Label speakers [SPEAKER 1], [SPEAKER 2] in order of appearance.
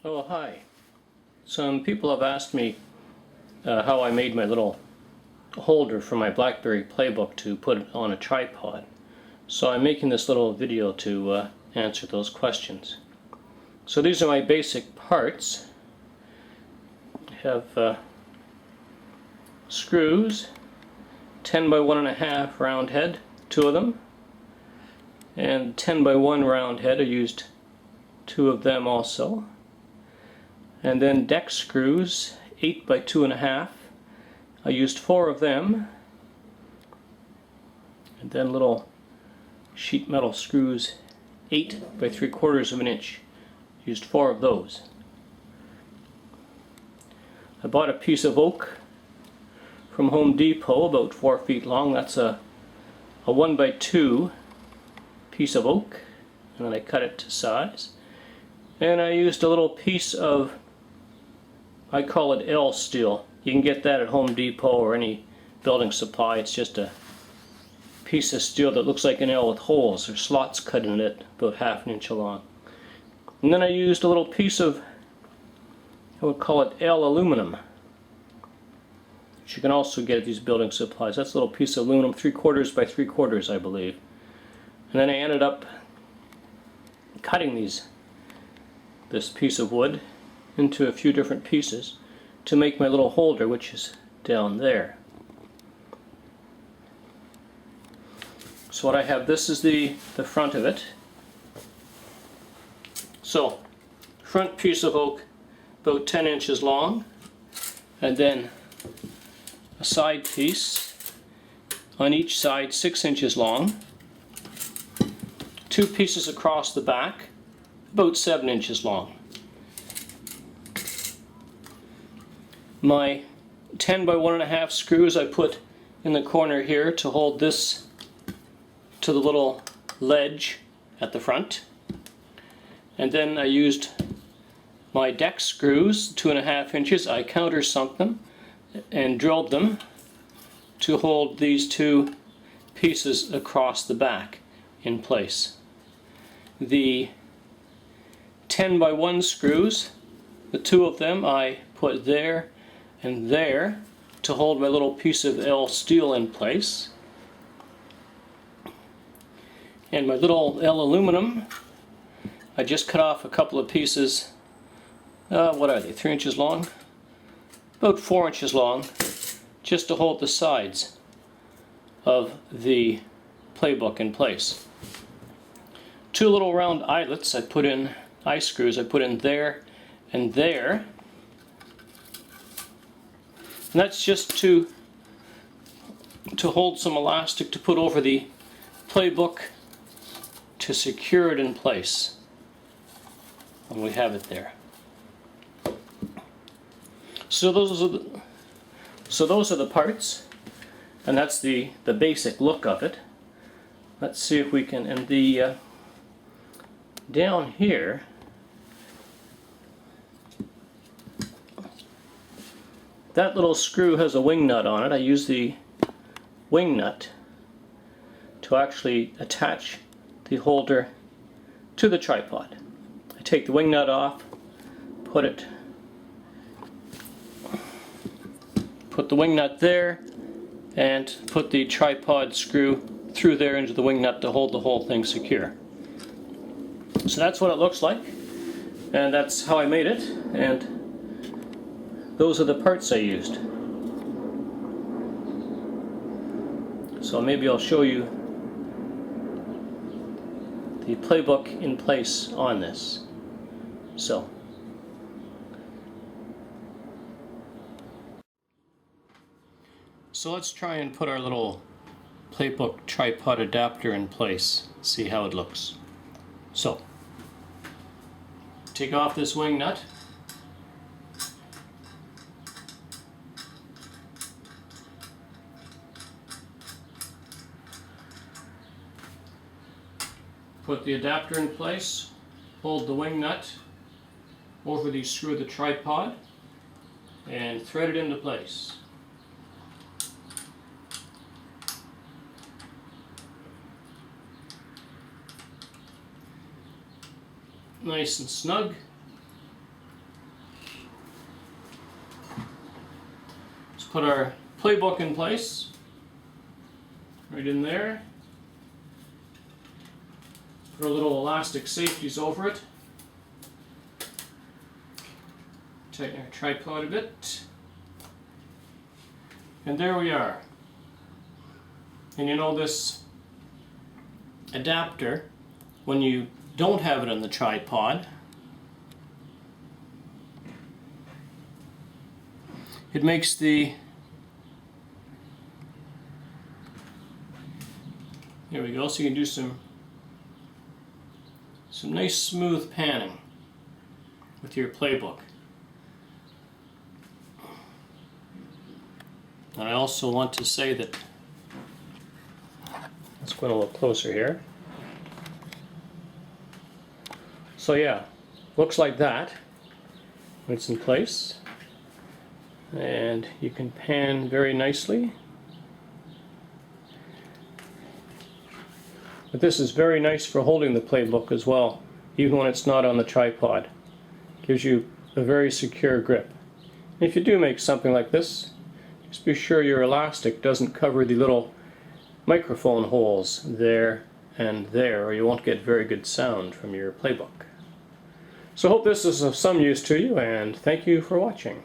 [SPEAKER 1] Oh, hi. Some people have asked me how I made my little holder for my BlackBerry playbook to put it on a tripod. So I'm making this little video to answer those questions. So these are my basic parts. I have screws, 10 by 1.5 round head, 2 of them, and 10 by 1 round head. I used 2 of them also. And then deck screws, 8 by 2.5. I used 4 of them. And then little sheet metal screws, 8 by 3/4 of an inch. Used 4 of those. I bought a piece of oak from Home Depot, about 4 feet long. That's a 1 by 2 piece of oak. And then I cut it to size. And I used a little piece of, I call it L steel. You can get that at Home Depot or any building supply. It's just a piece of steel that looks like an L with holes or slots cut in it, about 1/2 inch long. And then I used a little piece of, I would call it L aluminum, which you can also get at these building supplies. That's a little piece of aluminum, 3/4 by 3/4, I believe. And then I ended up cutting this piece of wood into a few different pieces to make my little holder, which is down there. So what I have, this is the front of it. So front piece of oak, about 10 inches long, and then a side piece on each side, 6 inches long, 2 pieces across the back, about 7 inches long. My 10 by 1.5 screws I put in the corner here to hold this to the little ledge at the front. And then I used my deck screws, 2.5 inches. I countersunk them and drilled them to hold these 2 pieces across the back in place. The 10 by 1 screws, the 2 of them I put there and there to hold my little piece of L steel in place. And my little L aluminum, I just cut off a couple of pieces, what are they, 3 inches long? About 4 inches long, just to hold the sides of the playbook in place. 2 little round eyelets I put in, eye screws I put in there and there. And that's just to hold some elastic to put over the playbook to secure it in place when we have it there. So those are the parts, and that's the basic look of it. Let's see if we can, and the down here, that little screw has a wing nut on it. I use the wing nut to actually attach the holder to the tripod. I take the wing nut off, put the wing nut there, and put the tripod screw through there into the wing nut to hold the whole thing secure. So that's what it looks like, and that's how I made it, and those are the parts I used. So maybe I'll show you the playbook in place on this. So let's try and put our little playbook tripod adapter in place, see how it looks. So take off this wing nut. Put the adapter in place, hold the wing nut over the screw of the tripod, and thread it into place. nice and snug. put our playbook in place, right in there. Put our little elastic safeties over it. Tighten our tripod a bit. And there we are. And you know, this adapter, when you don't have it on the tripod, it makes the, there we go, so you can do some nice smooth panning with your playbook. And I also want to say that, let's go in a little closer here. So yeah, looks like that when it's in place. And you can pan very nicely. But this is very nice for holding the playbook as well, even when it's not on the tripod. Gives you a very secure grip. And if you do make something like this, just be sure your elastic doesn't cover the little microphone holes there and there, or you won't get very good sound from your playbook. So I hope this is of some use to you, and thank you for watching.